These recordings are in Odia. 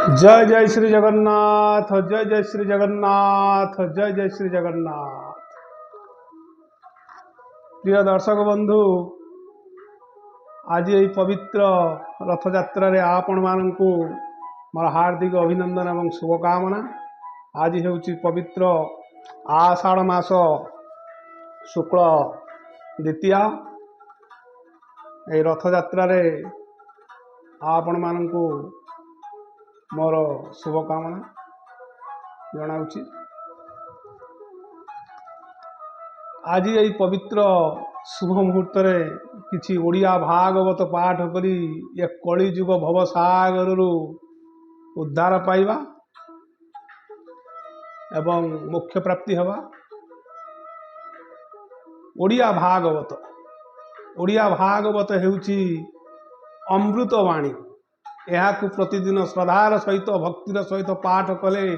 जय जय श्री जगन्नाथ, जय जय श्री जगन्नाथ, जय जय श्री जगन्नाथ। प्रिय दर्शक बंधु, आज ये पवित्र रथयात्रा आपण मानू मोर हार्दिक अभिनंदन एवं शुभकामना। आज हूँ पवित्र आषाढ़ मास शुक्ल द्वितीया। रथयात्रा आपण मानू मोर शुभकामना जनाऊँगी। आज ये पवित्र शुभ मुहूर्त किसी ओडिया भागवत पाठ करी ये कलिजुग भवसागर उद्धार पाइबा एवं मोक्ष प्राप्ति हवा। ओडिया भागवत हेउची अमृतवाणी। यह प्रतिदिन श्रद्धार सहित भक्तिर सहित पाठ कले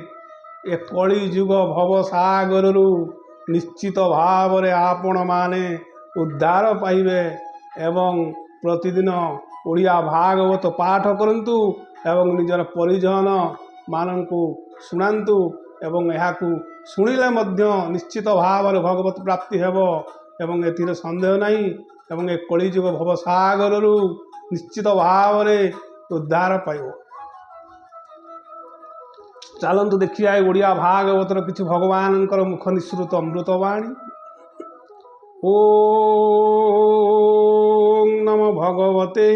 ए कलिजुग भवसागर निश्चित भाव रे आपण माने उद्धार पाइबे एवं प्रतिदिन ओडिया भागवत पाठ करंतु एवं निजर परिजन माननकु सुनांतु एवं यहाकु सुनिले मध्य निश्चित भाव रे भगवत प्राप्ति हेबो एवं एथिरे संदेह नहीं एवं ए कलिजुग भवसागर निश्चित भाव रे उद्धार पाइब। चलतु देखिए ओडिया भागवतर किसी भगवान मुख निसृत अमृतवाणी। ओम नमो भगवते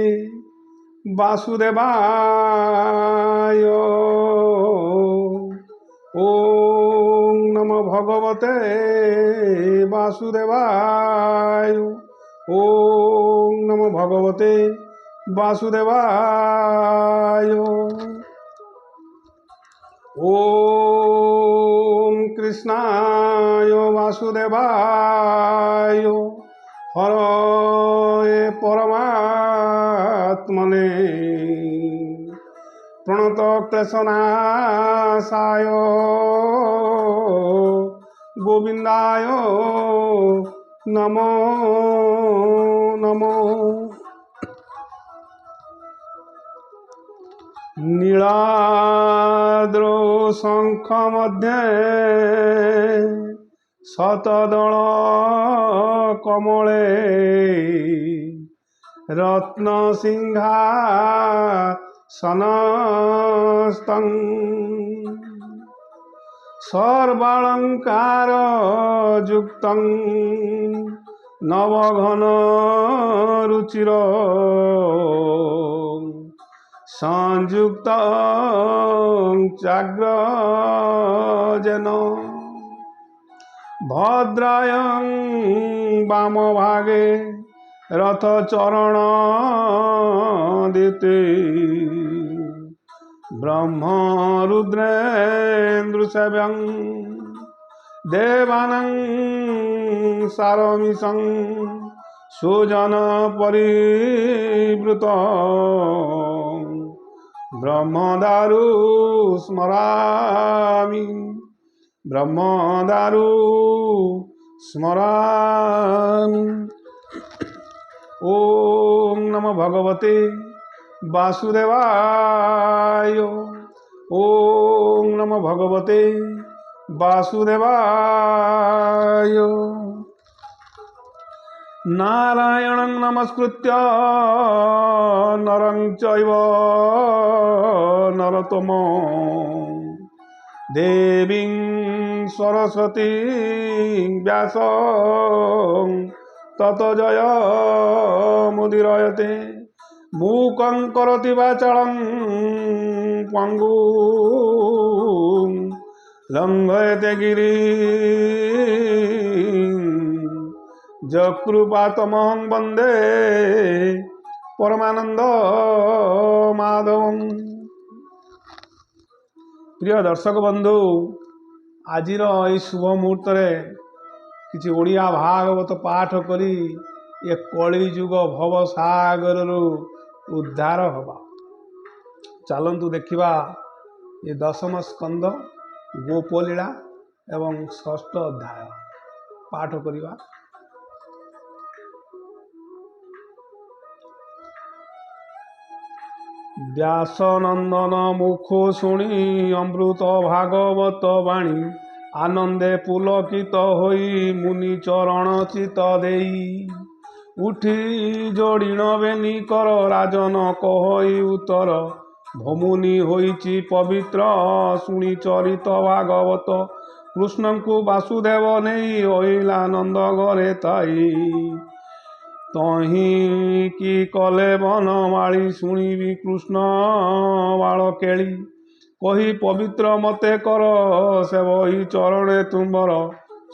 वासुदेवाय। ओम नमो भगवते वासुदेवाय। ओम नमो भगवते वासुदेवाय। ओम कृष्णाय वासुदेवाय हरये परमात्मने प्रणत क्लेशनाशाय गोविंदाय नमो नमो। नीलाद्रो शंख मध्ये शतदल कमले रत्न सिंहासनस्थं सर्वालंकार युक्तं नवघन रुचिर संयुक्त चाग्रजेन भद्रायं वाम भागे रथ चरण दीते ब्रह्म रुद्रेन्द्र सेव्यं देवानं सारमिषं सुजन परिवृत ब्रह्मदारु स्मरामि ब्रह्मदारु स्मरामि। ओम नमो भगवते वासुदेवाय। ओम नमो भगवते वासुदेवाय। नारायणं नमस्कृत्य नरं चैव नरोत्तमं देवीं सरस्वतीं व्यासं ततो जयमुदीरयते। मूकं करोति वाचालं पङ्गुं लङ्घयते गिरिं जकृपातमहं वंदे परमानंद माधवं। प्रिय दर्शक बंधु, आज शुभ मुहूर्त किसी ओडिया भागवत पाठ करी ये कलिजुग भवसागर उद्धार हवा। चलतु देखिबा ये दशम स्कंद गोपलीला एवं षष्ठ अध्याय पाठ करिबा। ବ୍ୟାସନନ୍ଦନ ମୁଖ ଶୁଣି ଅମୃତ ଭାଗବତ ବାଣୀ ଆନନ୍ଦେ ପୁଲକିତ ହୋଇ ମୁନି ଚରଣ ଚିତ ଦେଇ ଉଠି ଯୋଡ଼ିଣ ବେନି କର ରାଜନ କହଇ ଉତ୍ତର ଭମୁନି ହୋଇଛି ପବିତ୍ର ଶୁଣି ଚରିତ ଭାଗବତ କୃଷ୍ଣଙ୍କୁ ବାସୁଦେବ ନେଇ ଅଇଲା ନନ୍ଦ ଘରେ ଥାଇ ତହିଁ କି କଲେ ବନମାଳି ଶୁଣିବି କୃଷ୍ଣ ବାଳ କେଳି କହି ପବିତ୍ର ମତେ କର ସେବହି ଚରଣେ ତୁମ୍ବର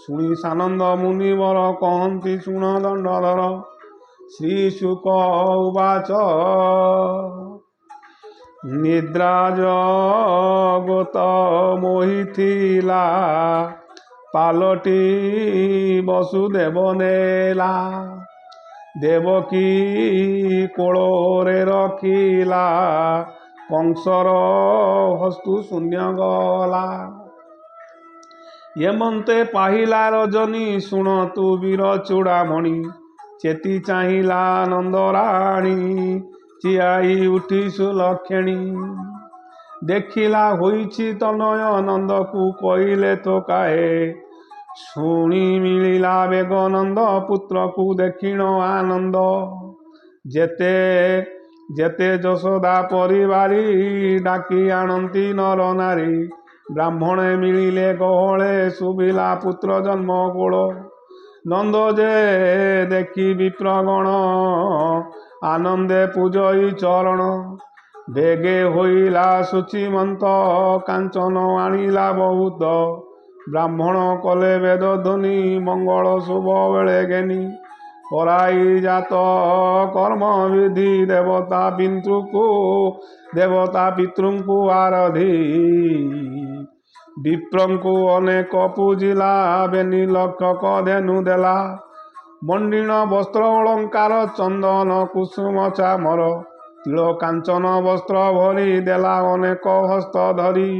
ଶୁଣି ସାନନ୍ଦ ମୁନିବର କହନ୍ତି ଶୁଣ ଦଣ୍ଡଧର ଶ୍ରୀ ଶୁକ ଉବାଚ ନିଦ୍ରା ଜଗତ ମୋହିଥିଲା ପାଲଟି ବସୁଦେବ ନେଲା ଦେବକୀ କୋଳରେ ରଖିଲା କଂସର ହସ୍ତୁ ଶୂନ୍ୟ ଗଲା ଏମନ୍ତେ ପାହିଲା ରଜନୀ ଶୁଣ ତୁ ବୀର ଚୂଡ଼ାମଣି ଚେତି ଚାହିଁଲା ନନ୍ଦରାଣୀ ଚିଆଇ ଉଠି ସୁଲକ୍ଷଣୀ ଦେଖିଲା ହୋଇଛି ତନୟ ନନ୍ଦକୁ କହିଲେ ତ କାଏ ଶୁଣି ମିଳିଲା ବେଗ ନନ୍ଦ ପୁତ୍ରକୁ ଦେଖିଣ ଆନନ୍ଦ ଯେତେ ଯେତେ ଯଶୋଦା ପରିବାରୀ ଡାକି ଆଣନ୍ତି ନର ନାରୀ ବ୍ରାହ୍ମଣେ ମିଳିଲେ ଗହଳେ ଶୁଭିଲା ପୁତ୍ର ଜନ୍ମ ଗୋଳ ନନ୍ଦ ଯେ ଦେଖି ବିପ୍ରଗଣ ଆନନ୍ଦେ ପୂଜଇ ଚରଣ ବେଗେ ହୋଇଲା ସୂଚିମନ୍ତ କାଞ୍ଚନ ଆଣିଲା ବହୁତ ବ୍ରାହ୍ମଣ କଲେ ବେଦ ଧ୍ୱନି ମଙ୍ଗଳ ଶୁଭ ବେଳେ ଘେନି କରାଇ ଜାତ କର୍ମ ବିଧି ଦେବତା ପିତୃଙ୍କୁ ଆରାଧି ବିପ୍ରଙ୍କୁ ଅନେକ ପୂଜିଲା ବେନି ଲକ୍ଷକ ଧେନୁ ଦେଲା ମଣ୍ଡିଣ ବସ୍ତ୍ର ଅଳଙ୍କାର ଚନ୍ଦନ କୁସୁମ ଚାମର ତିଳ କାଞ୍ଚନ ବସ୍ତ୍ର ଭରି ଦେଲା ଅନେକ ହସ୍ତ ଧରି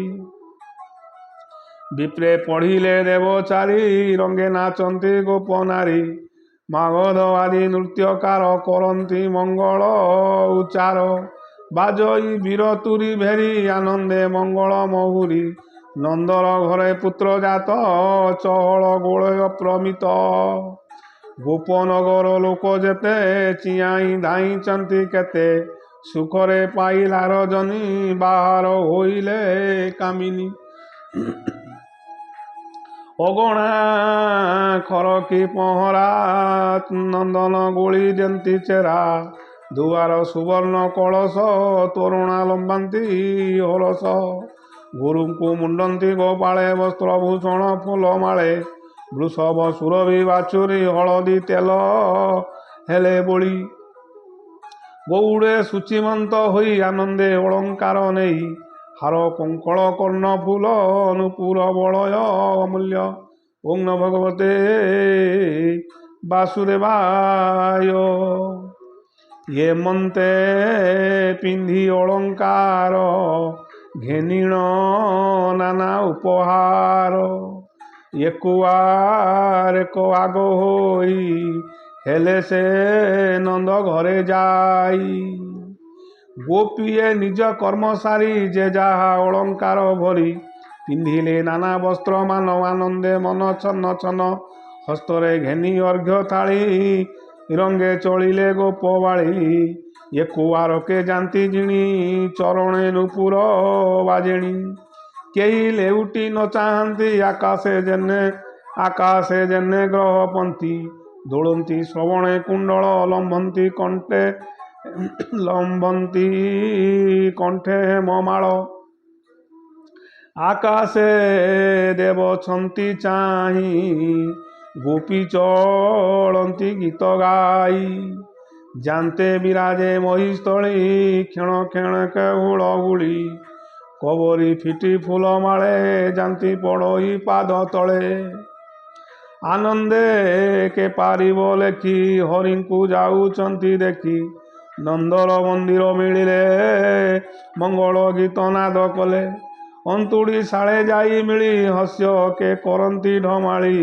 ବିପ୍ରେ ପଢ଼ିଲେ ଦେବଚାରୀ ରଙ୍ଗେ ନାଚନ୍ତି ଗୋପ ନାରୀ ମାଗଧ ଆଦି ନୃତ୍ୟକାର କରନ୍ତି ମଙ୍ଗଳ ଉଚ୍ଚାର ବାଜଇ ବୀରତୁରୀ ଭେରି ଆନନ୍ଦେ ମଙ୍ଗଳ ମହୁରୀ ନନ୍ଦର ଘରେ ପୁତ୍ର ଜାତ ଚହଳ ଗୋଳ ପ୍ରମିତ ଗୋପନଗର ଲୋକ ଯେତେ ଚିଆଇଁ ଧାଇଁଛନ୍ତି କେତେ ସୁଖରେ ପାଇଲା ରଜନୀ ବାହାର ହୋଇଲେ କାମିନୀ ଅଗଣା ଖରକି ପହଁରା ନନ୍ଦନ ଗୋଳି ଯେନ୍ତି ଚେରା ଦୁଆର ସୁବର୍ଣ୍ଣ କଳସ ତୋରଣା ଲମ୍ବାନ୍ତି ହରସ ଗୁରୁଙ୍କୁ ମୁଣ୍ଡନ୍ତି ଗୋପାଳେ ବସ୍ତ୍ରଭୂଷଣ ଫୁଲ ମାଳେ ବୃଷଭ ସୁରଭି ବାଛୁରୀ ହଳଦୀ ତେଲ ହେଲେ ବୋଳି ଗୌଡ଼େ ସୂଚିମନ୍ତ ହୋଇ ଆନନ୍ଦେ ଅଳଙ୍କାର ନେଇ ହାର କଙ୍କଳ କର୍ଣ୍ଣ ଫୁଲ ନୂପୁର ବଳୟ ଅମୂଲ୍ୟ ଓଂ ନମୋ ଭଗବତେ ବାସୁଦେବାୟ ଏମନ୍ତେ ପିନ୍ଧି ଅଳଙ୍କାର ଘେନିଣ ନାନା ଉପହାର ଏକୁଆରେକ ଆଗ ହୋଇ ହେଲେ ସେ ନନ୍ଦ ଘରେ ଯାଇ ଗୋପୀଏ ନିଜ କର୍ମ ସାରି ଯେ ଯାହା ଅଳଙ୍କାର ଭରି ପିନ୍ଧିଲେ ନାନା ବସ୍ତ୍ର ମାନ ଆନନ୍ଦେ ମନ ଛନ୍ନ ଛନ୍ନ ହସ୍ତରେ ଘେନି ଅର୍ଘ୍ୟ ଥାଳି ରଙ୍ଗେ ଚଳିଲେ ଗୋପବାଳୀ ଏକୁଆରକେ ଯାନ୍ତି ଜିଣି ଚରଣେ ନୂପୁର ବାଜେଣି କେହି ଲେଉଟି ନ ଚାହାନ୍ତି ଆକାଶେ ଯେନେ ଗ୍ରହପନ୍ତି ଦୋଳନ୍ତି ଶ୍ରବଣେ କୁଣ୍ଡଳ ଲମ୍ବନ୍ତି କଣ୍ଠେ ହେମମାଳ ଆକାଶେ ଦେବଛନ୍ତି ଚାହିଁ ଗୋପୀ ଚଳନ୍ତି ଗୀତ ଗାଇ ଜାନ୍ତେ ବିରାଜେ ମହିସ୍ଥଳୀ କ୍ଷଣ କ୍ଷଣକେ ହୁଳହୁଳି କବରୀ ଫିଟି ଫୁଲ ମାଳେ ଜାନ୍ତି ପଡ଼ଇ ପାଦ ତଳେ ଆନନ୍ଦେ କେ ପାରିବ ଲେଖି ହରିଙ୍କୁ ଯାଉଛନ୍ତି ଦେଖି ନନ୍ଦର ମନ୍ଦିର ମିଳିଲେ ମଙ୍ଗଳ ଗୀତ ନାଦ କଲେ ଅନ୍ତୁଡ଼ି ଶାଳେ ଯାଇ ମିଳି ହସ୍ୟ କେ କରନ୍ତି ଢମାଳି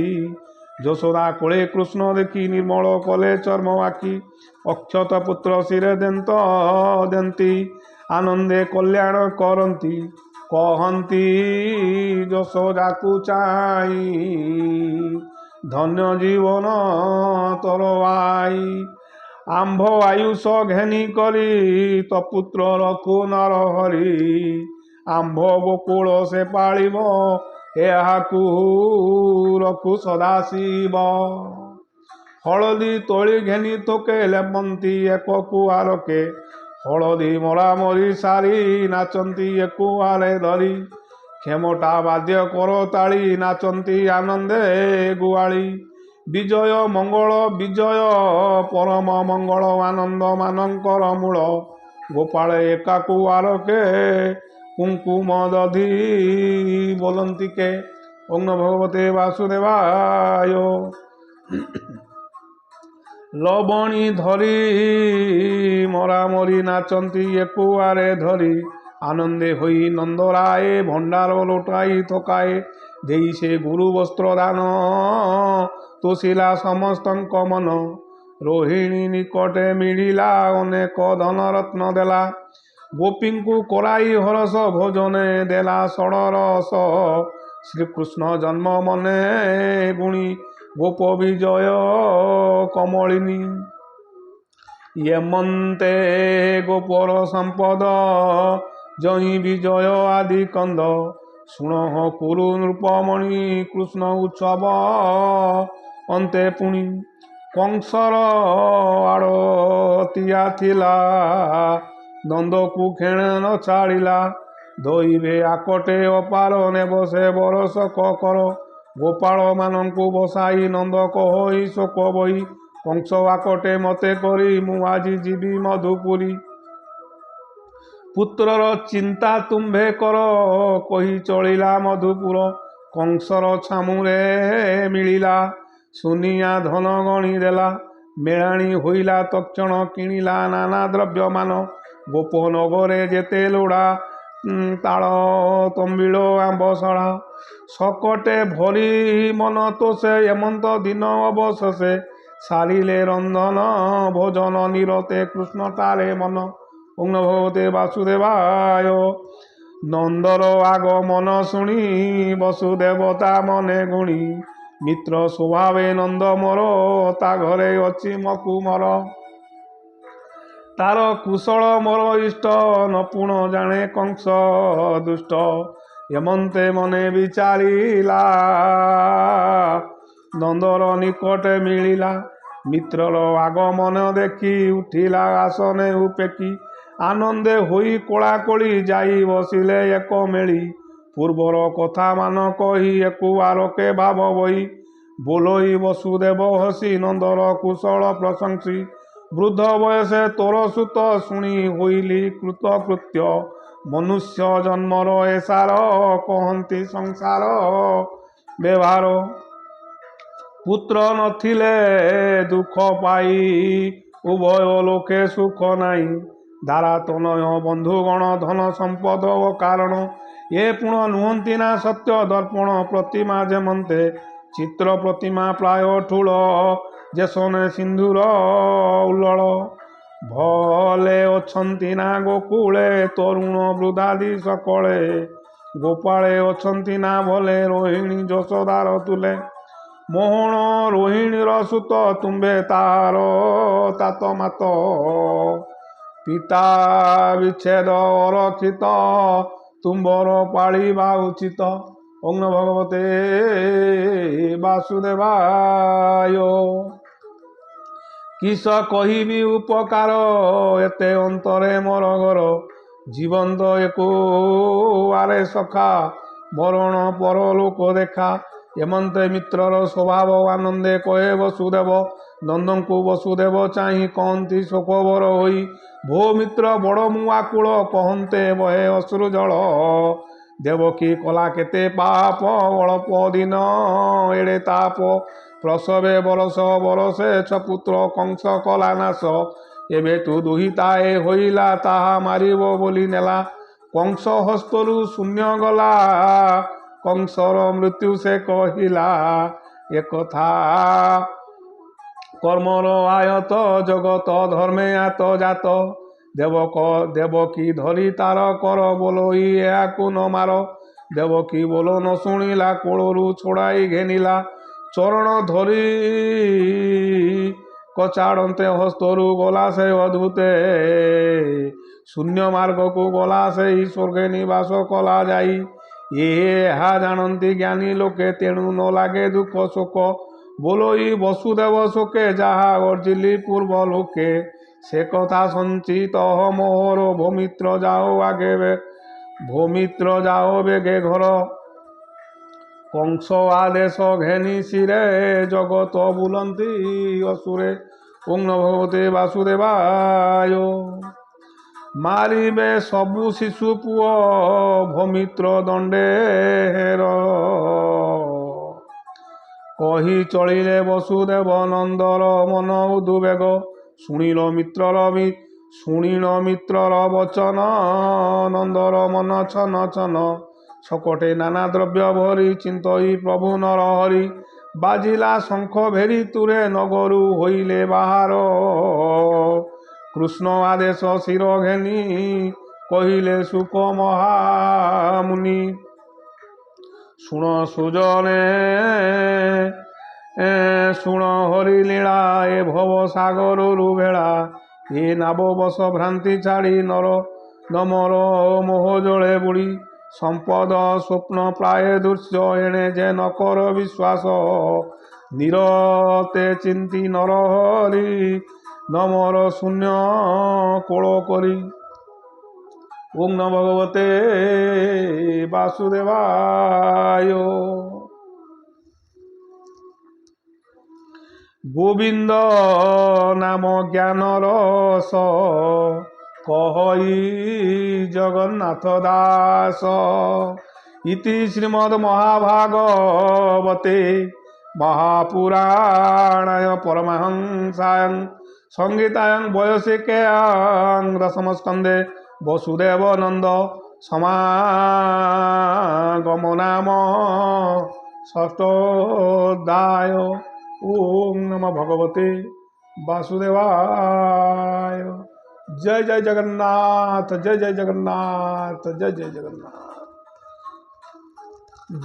ଯଶୋଦା କୋଳେ କୃଷ୍ଣ ଦେଖି ନିର୍ମଳ କଲେ ଚର୍ମ ଆଖି ଅକ୍ଷତ ପୁତ୍ର ଶିରେ ଦେନ୍ତି ଆନନ୍ଦେ କଲ୍ୟାଣ କରନ୍ତି କହନ୍ତି ଯଶୋଦାକୁ ଚାହିଁ ଧନ୍ୟ ଜୀବନ ତୋର ଆଇ ଆମ୍ଭ ଆୟୁଷ ଘେନି କରି ତ ପୁତ୍ର ରଖୁ ନରହରି ଆମ୍ଭ ଗୋକୁଳ ସେ ପାଳିବ ଏହାକୁ ରଖୁ ସଦାଶିବ ହଳଦୀ ତୋଳି ଘେନି ତୋକେ ଲେପନ୍ତି ଏକ କୁଆରକେ ହଳଦୀ ମରାମରି ସାରି ନାଚନ୍ତି ଏକୁଆରେ ଧରି କ୍ଷମତା ବାଦ୍ୟ କରତାଳି ନାଚନ୍ତି ଆନନ୍ଦେ ଗୁଆଳି ବିଜୟ ମଙ୍ଗଳ ବିଜୟ ପରମ ମଙ୍ଗଳ ଆନନ୍ଦ ମାନଙ୍କର ମୂଳ ଗୋପାଳ ଏକାକୁ ଆରକେ କୁଙ୍କୁମ ଦଧି ବୋଲନ୍ତି କେ ଓଂ ନମୋ ଭଗବତେ ବାସୁଦେବାୟ ଲବଣୀ ଧରି ମରାମରି ନାଚନ୍ତି ଏକୁଆରେ ଧରି ଆନନ୍ଦେ ହୋଇ ନନ୍ଦରାଏ ଭଣ୍ଡାର ଲୋଟାଇ ଥକାଏ ଦେଇ ସେ ଗୁରୁ ବସ୍ତ୍ର ଦାନ ତୋଷିଲା ସମସ୍ତଙ୍କ ମନ ରୋହିଣୀ ନିକଟେ ମିଳିଲା ଅନେକ ଧନ ରତ୍ନ ଦେଲା ଗୋପୀଙ୍କୁ କରାଇ ହରସ ଭୋଜନେ ଦେଲା ଷଡ଼ରସ ଶ୍ରୀକୃଷ୍ଣ ଜନ୍ମ ମନେ ଗୁଣି ଗୋପ ବିଜୟ କମଳିନୀ ଏମନ୍ତେ ଗୋପର ସମ୍ପଦ ଜଇଁ ବିଜୟ ଆଦି କନ୍ଦ ଶୁଣ କୁରୁ ନୃପମଣି କୃଷ୍ଣ ଉତ୍ସବ ଅନ୍ତେ ପୁଣି କଂସର ଆଡ଼ତିଆ ଥିଲା ନନ୍ଦକୁ ଖେଣ ନ ଛାଡ଼ିଲା ଧୋଇବେ ଆକଟେ ଅପାର ନେବ ସେ ବରଷକ କର ଗୋପାଳ ମାନଙ୍କୁ ବସାଇ ନନ୍ଦ କହଇ ଶୋକ ବହି କଂସ ଆକଟେ ମତେ କରି ମୁଁ ଆଜି ଯିବି ମଧୁପୁରୀ ପୁତ୍ରର ଚିନ୍ତା ତୁମ୍ଭେ କର କହି ଚଳିଲା ମଧୁପୁର କଂସର ଛାମୁରେ ମିଳିଲା ସୁନିଆ ଧନ ଗଣି ଦେଲା ମେଳାଣି ହୋଇଲା ତକ୍ଷଣ କିଣିଲା ନାନା ଦ୍ରବ୍ୟମାନ ଗୋପନଗରେ ଯେତେ ଲୋଡ଼ା ତାଳ ତମ୍ବିଳ ଆମ୍ବସଳା ଶକଟେ ଭରି ମନ ତୋଷେ ଏମନ୍ତ ଦିନ ଅବଶୋଷେ ସାରିଲେ ରନ୍ଧନ ଭୋଜନ ନିରତେ କୃଷ୍ଣ ତାରେ ମନ ଓଂ ନମୋ ଭଗବତେ ବାସୁଦେବାୟ ନନ୍ଦର ଆଗମନ ଶୁଣି ବସୁଦେବତା ମନେ ଗୁଣି ମିତ୍ର ସ୍ୱଭାବେ ନନ୍ଦ ମୋର ତା ଘରେ ଅଛି ମକୁମର ତାର କୁଶଳ ମୋର ଇଷ୍ଟ ନପୁଣ ଜାଣେ କଂସ ଦୁଷ୍ଟ ଏମନ୍ତେ ମନେ ବିଚାରିଲା ନନ୍ଦର ନିକଟେ ମିଳିଲା ମିତ୍ରର ଆଗମନ ଦେଖି ଉଠିଲା ଆସନେ ଉପେକି ଆନନ୍ଦେ ହୋଇ କୋଳାକୋଳି ଯାଇ ବସିଲେ ଏକ ମେଳି ପୂର୍ବର କଥା ମାନ କହି ଏକୁ ଆଲୋକେ ଭାବ ବହି ବୋଲଇ ବସୁଦେବ ହସି ନନ୍ଦର କୁଶଳ ପ୍ରଶଂସୀ ବୃଦ୍ଧ ବୟସେ ତୋର ସୁତ ଶୁଣି ହୋଇଲି କୃତକୃତ୍ୟ ମନୁଷ୍ୟ ଜନ୍ମର ଏସାର କହନ୍ତି ସଂସାର ବ୍ୟବହାର ପୁତ୍ର ନଥିଲେ ଦୁଃଖ ପାଇ ଉଭୟ ଲୋକେ ସୁଖ ନାହିଁ ଧାରା ତନୟ ବନ୍ଧୁଗଣ ଧନ ସମ୍ପଦ ଓ କାରଣ ଏ ପୁଣ ନୁହନ୍ତି ନା ସତ୍ୟ ଦର୍ପଣ ପ୍ରତିମା ଯେମନ୍ତେ ଚିତ୍ର ପ୍ରତିମା ପ୍ରାୟ ଠୁଳ ଯେସନେ ସିନ୍ଧୁର ଉଲ୍ଲଳ ଭଲେ ଅଛନ୍ତି ନା ଗୋକୁଳେ ତରୁଣ ବୃଦ୍ଧାଦି ସକଳେ ଗୋପାଳେ ଅଛନ୍ତି ନା ଭଲେ ରୋହିଣୀ ଯଶୋଦାର ତୁଲେ ମୋହନ ରୋହିଣୀର ସୁତ ତୁମ୍ଭେ ତାର ତାତ ମାତ ପିତା ବିଚ୍ଛେଦ ଅରକ୍ଷିତ ତୁମ୍ଭର ପାଳିବା ଉଚିତ ଓଂ ନମୋ ଭଗବତେ ବାସୁଦେବାୟ କିସ କହିବି ଉପକାର ଏତେ ଅନ୍ତରେ ମୋର ଘର ଜୀବନ୍ତ ଏକୁ ଆରେ ସଖା ମରଣ ପରଲୋକ ଦେଖା ଏମନ୍ତେ ମିତ୍ରର ସ୍ୱଭାବ ଆନନ୍ଦେ କହେ ବସୁଦେବ ନନ୍ଦଙ୍କୁ ବସୁଦେବ ଚାହିଁ କହନ୍ତି ଶୋକବର ହୋଇ ଭୋ ମିତ୍ର ବଡ଼ ମୁଁ ଆକୁଳ କହନ୍ତେ ବହେ ଅଶ୍ରୁ ଜଳ ଦେବକୀ କଲା କେତେ ପାପ ଅଳ୍ପ ଦିନ ଏଡ଼େ ତାପ ପ୍ରସବେ ବରଷ ବରଷେ ଛପୁତ୍ର କଂସ କଲା ନାଶ ଏବେ ତୁ ଦୁହିତାଏ ହୋଇଲା ତାହା ମାରିବ ବୋଲି ନେଲା କଂସ ହସ୍ତରୁ ଶୂନ୍ୟ ଗଲା କଂସର ମୃତ୍ୟୁ ସେ କହିଲା ଏକଥା କର୍ମର ଆୟତ ଜଗତ ଧର୍ମେ ଆତ ଜାତ ଦେବକୀ ଧରି ତାର କର ବୋଲଇ ଏହାକୁ ନ ମାର। ଦେବକୀ ବୋଲ ନ ଶୁଣିଲା କୋଳରୁ ଛଡ଼ାଇ ଘେନିଲା ଚରଣ ଧରି କଚାଡ଼ନ୍ତେ ହସ୍ତରୁ ଗଲା ସେ ଅଦ୍ଭୁତେ ଶୂନ୍ୟ ମାର୍ଗକୁ ଗଲା ସେହି ସ୍ୱର୍ଗେ ନିବାସ କଲା ଯାଇ। ଏହା ଜାଣନ୍ତି ଜ୍ଞାନୀ ଲୋକେ ତେଣୁ ନ ଲାଗେ ଦୁଃଖ ଶୋକ ବୋଲଇ ବସୁଦେବ ଶୋକେ ଯାହା ଅର୍ଜିଲି ପୂର୍ବ ଲୋକେ ସେ କଥା ସଞ୍ଚିତ ମୋହର ଭୂମିତ୍ର ଯାଅ ବେଗେ ଘର କଂସ ଆଦେଶ ଘେନି ଶିରେ ଜଗତ ବୁଲନ୍ତି ଅସୁରେ। ଓଂ ନମୋ ଭଗବତେ ବାସୁଦେବାୟ। ମାରିବେ ସବୁ ଶିଶୁ ପୁଅ ଭୂମିତ୍ର ଦଣ୍ଡେର କହି ଚଳିଲେ ବସୁଦେବ ନନ୍ଦର ମନ ଉଦୁବେଗ। ଶୁଣିଲ ମିତ୍ରର ବଚନ ନନ୍ଦର ମନ ଛନ ଛନ ଛକଟେ ନାନା ଦ୍ରବ୍ୟ ଭରି ଚିନ୍ତଇ ପ୍ରଭୁ ନର ହରି। ବାଜିଲା ଶଙ୍ଖ ଭେରି ତୁରେ ନଗରୁ ହୋଇଲେ ବାହାର କୃଷ୍ଣ ଆଦେଶ ଶିର ଘେନି କହିଲେ ସୁକ ମହାମୁନି। ଶୁଣ ସୁଜନେ ଶୁଣ ହରି ଲୀଳା ଏ ଭବ ସାଗରରୁ ଭେଳା। ଏ ନାବ ବସ ଭ୍ରାନ୍ତି ଛାଡ଼ି ନର ଦମର ମୋହ ଜଳେ ବୁଡ଼ି। ସମ୍ପଦ ସ୍ୱପ୍ନ ପ୍ରାୟ ଦୃଶ୍ୟ ଏଣେ ଯେ ନ କର ବିଶ୍ୱାସ ନିରତେ ଚିନ୍ତି ନର ହରି ଦମର ଶୂନ୍ୟ କୋଳ କରି। ଓଂ ନମୋ ଭଗବତେ ବାସୁଦେବାୟ। ଗୋବିନ୍ଦ ନାମ ଜ୍ଞାନ ରସ କହଇ ଜଗନ୍ନାଥ ଦାସ। ଇତି ଶ୍ରୀମଦ୍ ମହାଭାଗବତେ ମହାପୁରାଣାୟ ପରମହଂସାୟଂ ସଂହିତାୟଂ ବୈଶିଷ୍ଟ୍ୟାଂ ଦଶମ ସ୍କନ୍ଧେ ବସୁଦେବ ନନ୍ଦ ସମାଗମ ନାମ ଷଷ୍ଠୋଧ୍ୟାୟ। ओम नमः भगवते वासुदेवाय। जय जय जगन्नाथ जय जय जगन्नाथ जय जय जगन्नाथ।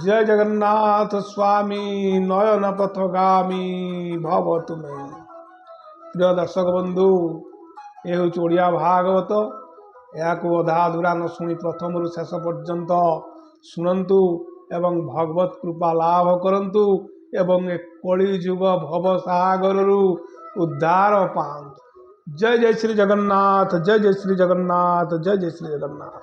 जय जगन्नाथ स्वामी नयन पथगामी भव तुमे। प्रिय दर्शक बंधु ये हूँ ओडिया भागवत। यहाँ अधा अधूरा न शुणी प्रथम शेष पर्यंत शुणु एवं भगवत कृपा लाभ करंतु एवं कली जुग भव सागर उद्धार पांतु। जय जय श्री जगन्नाथ जय जय श्री जगन्नाथ जय जय श्री जगन्नाथ।